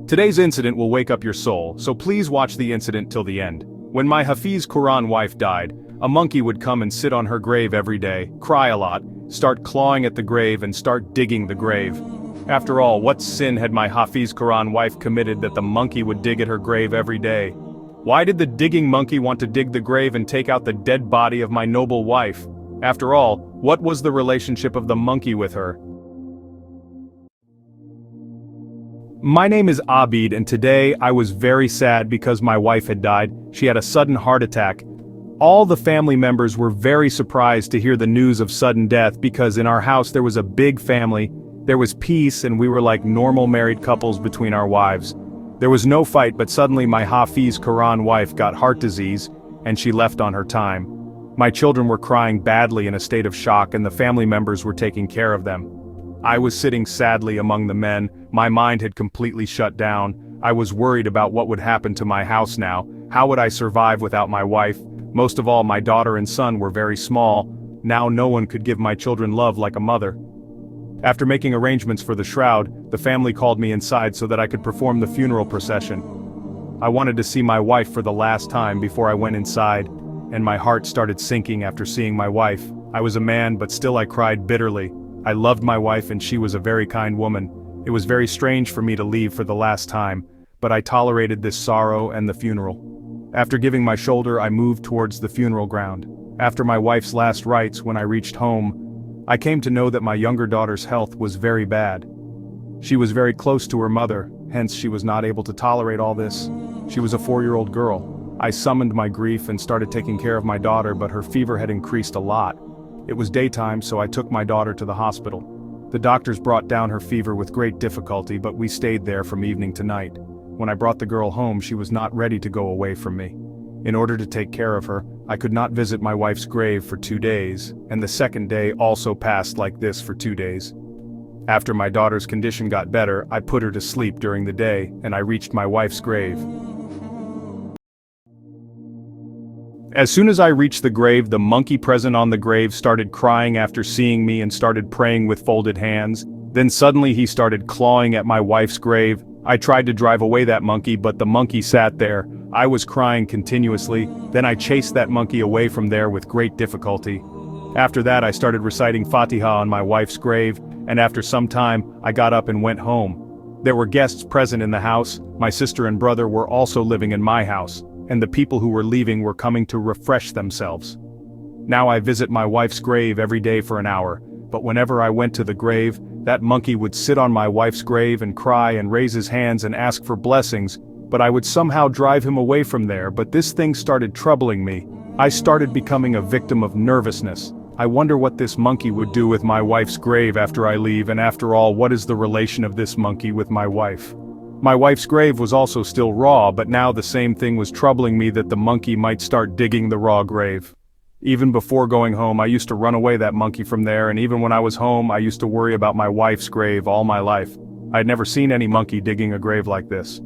Today's incident will wake up your soul, so please watch the incident till the end. When my Hafiz Quran wife died, a monkey would come and sit on her grave every day, cry a lot, start clawing at the grave and start digging the grave. After all, what sin had my Hafiz Quran wife committed that the monkey would dig at her grave every day? Why did the digging monkey want to dig the grave and take out the dead body of my noble wife? After all, what was the relationship of the monkey with her? My name is Abid, and today I was very sad because my wife had died. She had a sudden heart attack. All the family members were very surprised to hear the news of sudden death because in our house there was a big family, there was peace, and we were like normal married couples between our wives. There was no fight, but suddenly my Hafiz Quran wife got heart disease, and she left on her time. My children were crying badly in a state of shock, and the family members were taking care of them. I was sitting sadly among the men. My mind had completely shut down. I was worried about what would happen to my house now. How would I survive without my wife? Most of all, my daughter and son were very small. Now no one could give my children love like a mother. After making arrangements for the shroud, the family called me inside so that I could perform the funeral procession. I wanted to see my wife for the last time before I went inside, and my heart started sinking after seeing my wife. I was a man, but still I cried bitterly. I loved my wife and she was a very kind woman. It was very strange for me to leave for the last time, but I tolerated this sorrow and the funeral. After giving my shoulder, I moved towards the funeral ground. After my wife's last rites, when I reached home, I came to know that my younger daughter's health was very bad. She was very close to her mother, hence she was not able to tolerate all this. She was a 4-year-old girl. I summoned my grief and started taking care of my daughter, but her fever had increased a lot. It was daytime, so I took my daughter to the hospital. The doctors brought down her fever with great difficulty, but we stayed there from evening to night. When I brought the girl home, she was not ready to go away from me. In order to take care of her, I could not visit my wife's grave for 2 days, and the second day also passed like this for 2 days. After my daughter's condition got better, I put her to sleep during the day, and I reached my wife's grave. As soon as I reached the grave, the monkey present on the grave started crying after seeing me and started praying with folded hands. Then suddenly he started clawing at my wife's grave. I tried to drive away that monkey, but the monkey sat there. I was crying continuously. Then I chased that monkey away from there with great difficulty. After that I started reciting Fatiha on my wife's grave, and after some time, I got up and went home. There were guests present in the house. My sister and brother were also living in my house, and the people who were leaving were coming to refresh themselves. Now I visit my wife's grave every day for an hour, but whenever I went to the grave, that monkey would sit on my wife's grave and cry and raise his hands and ask for blessings, but I would somehow drive him away from there. But this thing started troubling me. I started becoming a victim of nervousness. I wonder what this monkey would do with my wife's grave after I leave, and after all, what is the relation of this monkey with my wife? My wife's grave was also still raw, but now the same thing was troubling me, that the monkey might start digging the raw grave. Even before going home, I used to run away that monkey from there, and even when I was home, I used to worry about my wife's grave all my life. I had never seen any monkey digging a grave like this.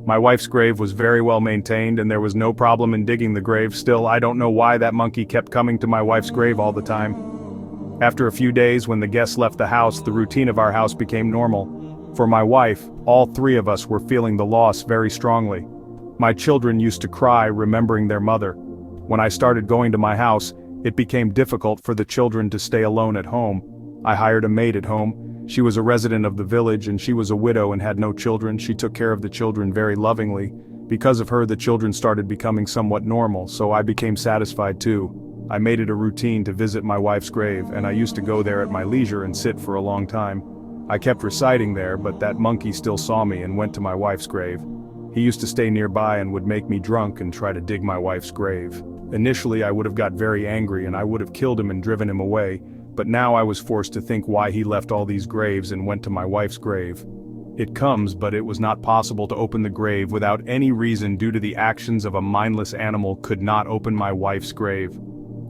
My wife's grave was very well maintained, and there was no problem in digging the grave. Still, I don't know why that monkey kept coming to my wife's grave all the time. After a few days, when the guests left the house, the routine of our house became normal. For my wife, all 3 of us were feeling the loss very strongly. My children used to cry remembering their mother. When I started going to my house, it became difficult for the children to stay alone at home. I hired a maid at home. She was a resident of the village and she was a widow and had no children. She took care of the children very lovingly. Because of her, the children started becoming somewhat normal, so I became satisfied too. I made it a routine to visit my wife's grave, and I used to go there at my leisure and sit for a long time. I kept reciting there, but that monkey still saw me and went to my wife's grave. He used to stay nearby and would make me drunk and try to dig my wife's grave. Initially I would have got very angry and I would have killed him and driven him away, but now I was forced to think why he left all these graves and went to my wife's grave. It comes, but it was not possible to open the grave without any reason due to the actions of a mindless animal. Could not open my wife's grave.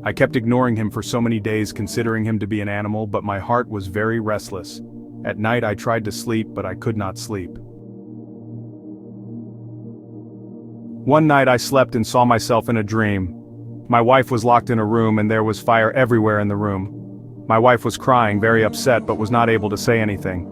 I kept ignoring him for so many days, considering him to be an animal, but my heart was very restless. At night I tried to sleep, but I could not sleep. One night I slept and saw myself in a dream. My wife was locked in a room and there was fire everywhere in the room. My wife was crying, very upset, but was not able to say anything.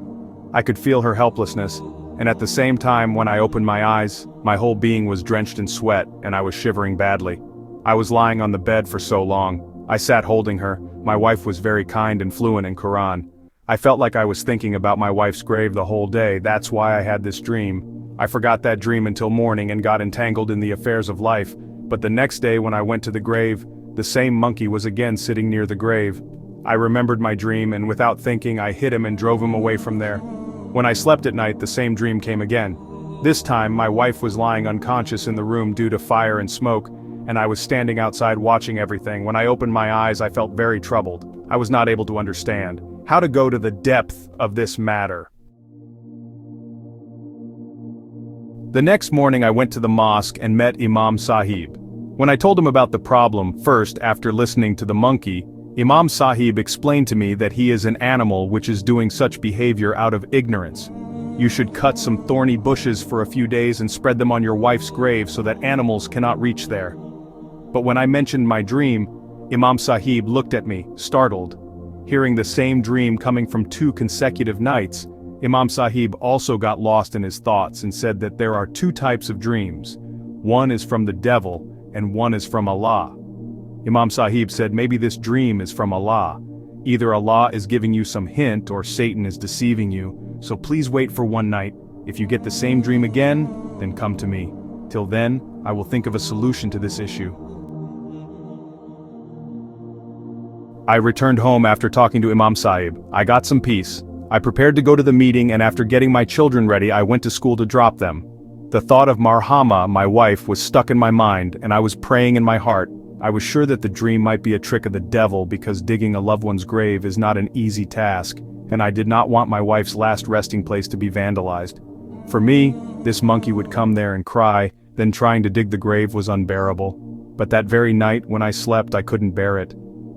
I could feel her helplessness, and at the same time when I opened my eyes, my whole being was drenched in sweat and I was shivering badly. I was lying on the bed for so long. I sat holding her. My wife was very kind and fluent in Quran. I felt like I was thinking about my wife's grave the whole day. That's why I had this dream. I forgot that dream until morning and got entangled in the affairs of life, but the next day when I went to the grave, the same monkey was again sitting near the grave. I remembered my dream and without thinking I hit him and drove him away from there. When I slept at night, the same dream came again. This time my wife was lying unconscious in the room due to fire and smoke, and I was standing outside watching everything. When I opened my eyes, I felt very troubled. I was not able to understand how to go to the depth of this matter. The next morning I went to the mosque and met Imam Sahib. When I told him about the problem, first after listening to the monkey, Imam Sahib explained to me that he is an animal which is doing such behavior out of ignorance. You should cut some thorny bushes for a few days and spread them on your wife's grave so that animals cannot reach there. But when I mentioned my dream, Imam Sahib looked at me, startled. Hearing the same dream coming from 2 consecutive nights, Imam Sahib also got lost in his thoughts and said that there are 2 types of dreams. One is from the devil, and one is from Allah. Imam Sahib said maybe this dream is from Allah. Either Allah is giving you some hint or Satan is deceiving you, so please wait for one night. If you get the same dream again, then come to me. Till then, I will think of a solution to this issue. I returned home after talking to Imam Sahib. I got some peace. I prepared to go to the meeting, and after getting my children ready, I went to school to drop them. The thought of Marhama, my wife, was stuck in my mind, and I was praying in my heart. I was sure that the dream might be a trick of the devil because digging a loved one's grave is not an easy task, and I did not want my wife's last resting place to be vandalized. For me, this monkey would come there and cry, then trying to dig the grave was unbearable. But that very night when I slept, I couldn't bear it.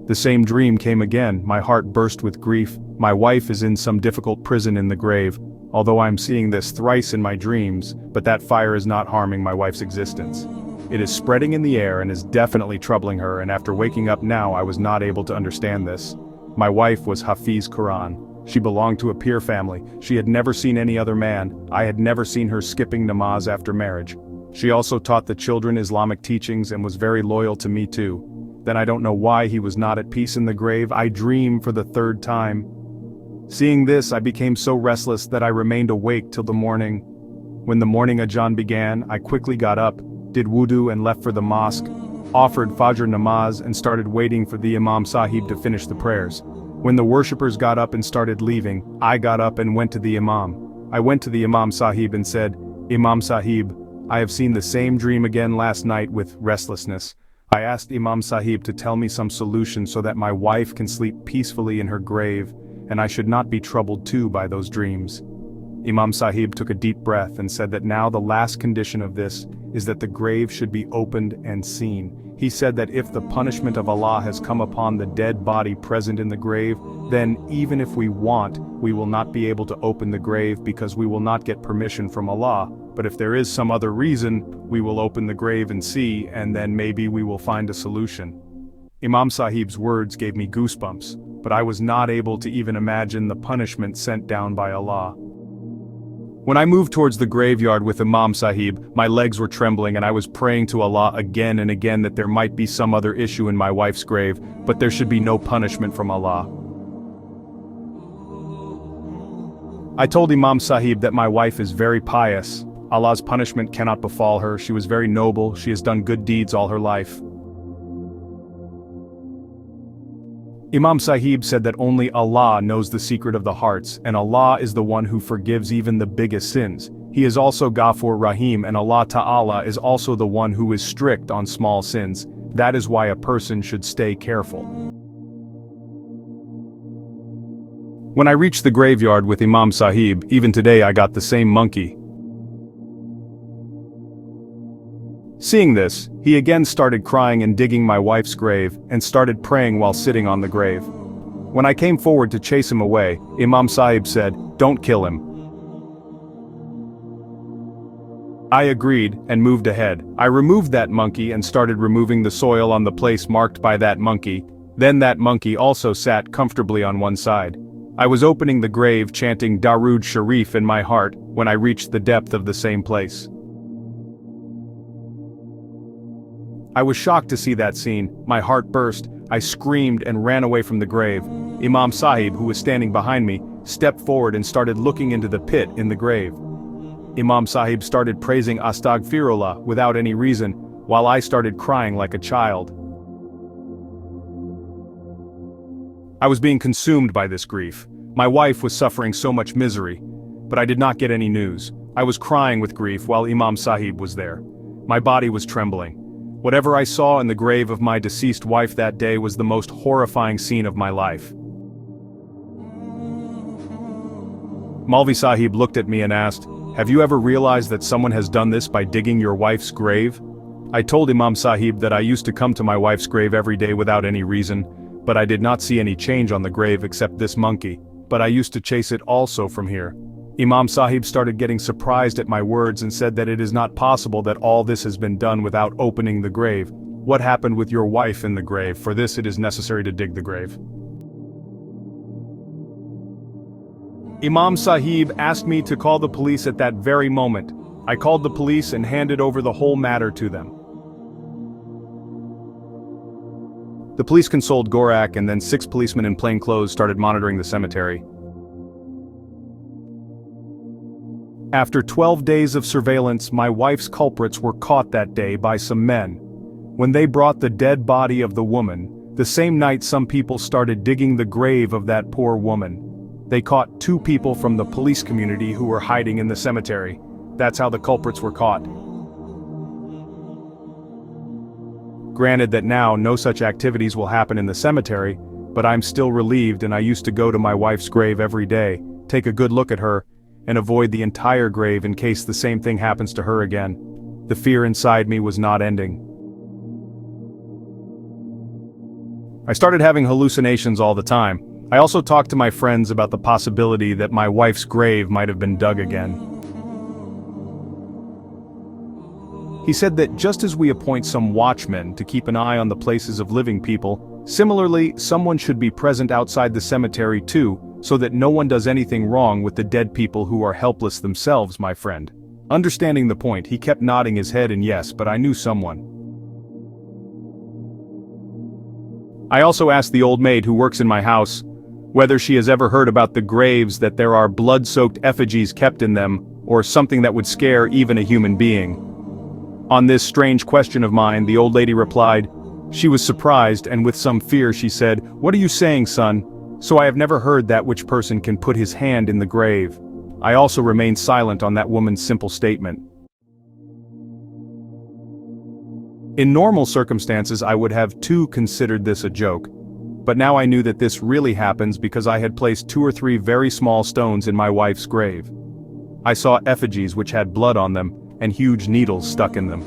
The same dream came again. My heart burst with grief. My wife is in some difficult prison in the grave, although I am seeing this thrice in my dreams, but that fire is not harming my wife's existence. It is spreading in the air and is definitely troubling her, and after waking up now I was not able to understand this. My wife was Hafiz Quran. She belonged to a peer family. She had never seen any other man. I had never seen her skipping namaz after marriage. She also taught the children Islamic teachings and was very loyal to me too. Then I don't know why he was not at peace in the grave. I dream for the 3rd time. Seeing this, I became so restless that I remained awake till the morning. When the morning Ajahn began, I quickly got up, did wudu and left for the mosque, offered Fajr namaz and started waiting for the Imam Sahib to finish the prayers. When the worshippers got up and started leaving, I got up and went to the Imam. I went to the Imam Sahib and said, "Imam Sahib, I have seen the same dream again last night with restlessness. I asked Imam Sahib to tell me some solution so that my wife can sleep peacefully in her grave, and I should not be troubled too by those dreams." Imam Sahib took a deep breath and said that now the last condition of this is that the grave should be opened and seen. He said that if the punishment of Allah has come upon the dead body present in the grave, then even if we want, we will not be able to open the grave because we will not get permission from Allah. But if there is some other reason, we will open the grave and see, and then maybe we will find a solution. Imam Sahib's words gave me goosebumps, but I was not able to even imagine the punishment sent down by Allah. When I moved towards the graveyard with Imam Sahib, my legs were trembling and I was praying to Allah again and again that there might be some other issue in my wife's grave, but there should be no punishment from Allah. I told Imam Sahib that my wife is very pious. Allah's punishment cannot befall her. She was very noble. She has done good deeds all her life. Imam Sahib said that only Allah knows the secret of the hearts, and Allah is the one who forgives even the biggest sins. He is also Ghafur Rahim, and Allah Ta'ala is also the one who is strict on small sins. That is why a person should stay careful. When I reached the graveyard with Imam Sahib, even today I got the same monkey. Seeing this, he again started crying and digging my wife's grave, and started praying while sitting on the grave. When I came forward to chase him away, Imam Sahib said, "Don't kill him." I agreed, and moved ahead. I removed that monkey and started removing the soil on the place marked by that monkey. Then that monkey also sat comfortably on one side. I was opening the grave chanting Darood Sharif in my heart, when I reached the depth of the same place. I was shocked to see that scene. My heart burst. I screamed and ran away from the grave. Imam Sahib, who was standing behind me, stepped forward and started looking into the pit in the grave. Imam Sahib started praising Astaghfirullah without any reason, while I started crying like a child. I was being consumed by this grief. My wife was suffering so much misery, but I did not get any news. I was crying with grief while Imam Sahib was there. My body was trembling. Whatever I saw in the grave of my deceased wife that day was the most horrifying scene of my life. Maulvi Sahib looked at me and asked, "Have you ever realized that someone has done this by digging your wife's grave?" I told Imam Sahib that I used to come to my wife's grave every day without any reason, but I did not see any change on the grave except this monkey, but I used to chase it also from here. Imam Sahib started getting surprised at my words and said that it is not possible that all this has been done without opening the grave. What happened with your wife in the grave? For this it is necessary to dig the grave. Imam Sahib asked me to call the police at that very moment. I called the police and handed over the whole matter to them. The police consoled Gorak, and then 6 policemen in plain clothes started monitoring the cemetery. After 12 days of surveillance, my wife's culprits were caught that day by some men. When they brought the dead body of the woman, the same night some people started digging the grave of that poor woman. They caught 2 people from the police community who were hiding in the cemetery. That's how the culprits were caught. Granted that now no such activities will happen in the cemetery, but I'm still relieved, and I used to go to my wife's grave every day, take a good look at her, and avoid the entire grave in case the same thing happens to her again. The fear inside me was not ending. I started having hallucinations all the time. I also talked to my friends about the possibility that my wife's grave might have been dug again. He said that just as we appoint some watchmen to keep an eye on the places of living people, similarly, someone should be present outside the cemetery too, so that no one does anything wrong with the dead people who are helpless themselves, my friend. Understanding the point, he kept nodding his head in yes, but I knew someone. I also asked the old maid who works in my house whether she has ever heard about the graves, that there are blood-soaked effigies kept in them, or something that would scare even a human being. On this strange question of mine, the old lady replied. She was surprised, and with some fear she said, "What are you saying, son? So I have never heard that which person can put his hand in the grave." I also remained silent on that woman's simple statement. In normal circumstances I would have too considered this a joke. But now I knew that this really happens because I had placed 2 or 3 very small stones in my wife's grave. I saw effigies which had blood on them, and huge needles stuck in them.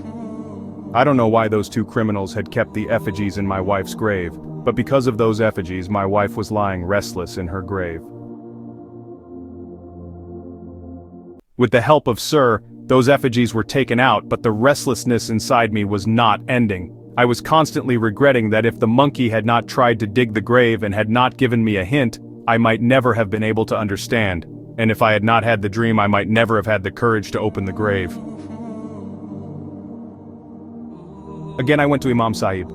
I don't know why those 2 criminals had kept the effigies in my wife's grave, but because of those effigies my wife was lying restless in her grave. With the help of Sir, those effigies were taken out, but the restlessness inside me was not ending. I was constantly regretting that if the monkey had not tried to dig the grave and had not given me a hint, I might never have been able to understand, and if I had not had the dream I might never have had the courage to open the grave. Again I went to Imam Sahib.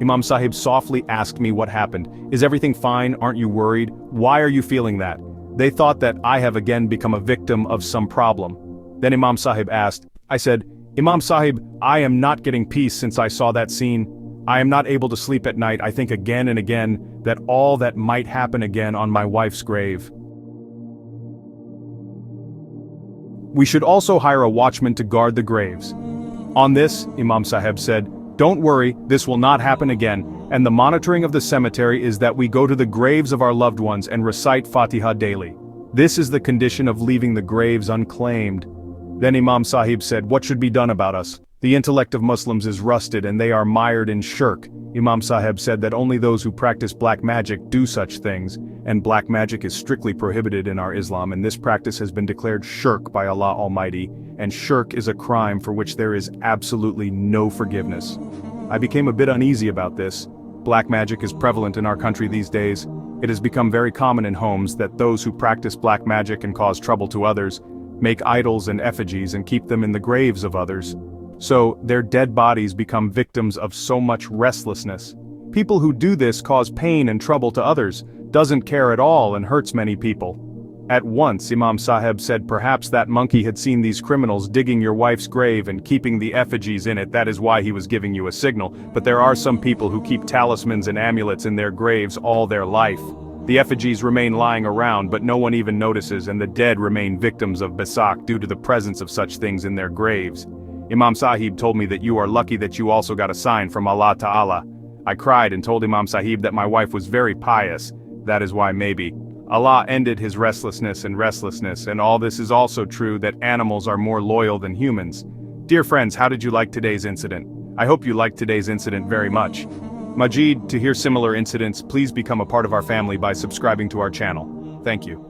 Imam Sahib softly asked me what happened. "Is everything fine? Aren't you worried? Why are you feeling that?" They thought that I have again become a victim of some problem. Then Imam Sahib asked. I said, "Imam Sahib, I am not getting peace since I saw that scene. I am not able to sleep at night. I think again and again that all that might happen again on my wife's grave. We should also hire a watchman to guard the graves." On this, Imam Sahib said, "Don't worry, this will not happen again, and the monitoring of the cemetery is that we go to the graves of our loved ones and recite Fatiha daily. This is the condition of leaving the graves unclaimed." Then Imam Sahib said, "What should be done about us? The intellect of Muslims is rusted and they are mired in shirk." Imam Sahib said that only those who practice black magic do such things, and black magic is strictly prohibited in our Islam, and this practice has been declared shirk by Allah Almighty, and shirk is a crime for which there is absolutely no forgiveness. I became a bit uneasy about this. Black magic is prevalent in our country these days. It has become very common in homes that those who practice black magic and cause trouble to others make idols and effigies and keep them in the graves of others. So, their dead bodies become victims of so much restlessness. People who do this cause pain and trouble to others, doesn't care at all and hurts many people. At once Imam Sahib said perhaps that monkey had seen these criminals digging your wife's grave and keeping the effigies in it, that is why he was giving you a signal, but there are some people who keep talismans and amulets in their graves all their life. The effigies remain lying around but no one even notices, and the dead remain victims of Basak due to the presence of such things in their graves. Imam Sahib told me that you are lucky that you also got a sign from Allah Ta'ala. I cried and told Imam Sahib that my wife was very pious, that is why maybe Allah ended his restlessness, and all this is also true that animals are more loyal than humans. Dear friends, how did you like today's incident? I hope you liked today's incident very much. Majid, to hear similar incidents, please become a part of our family by subscribing to our channel. Thank you.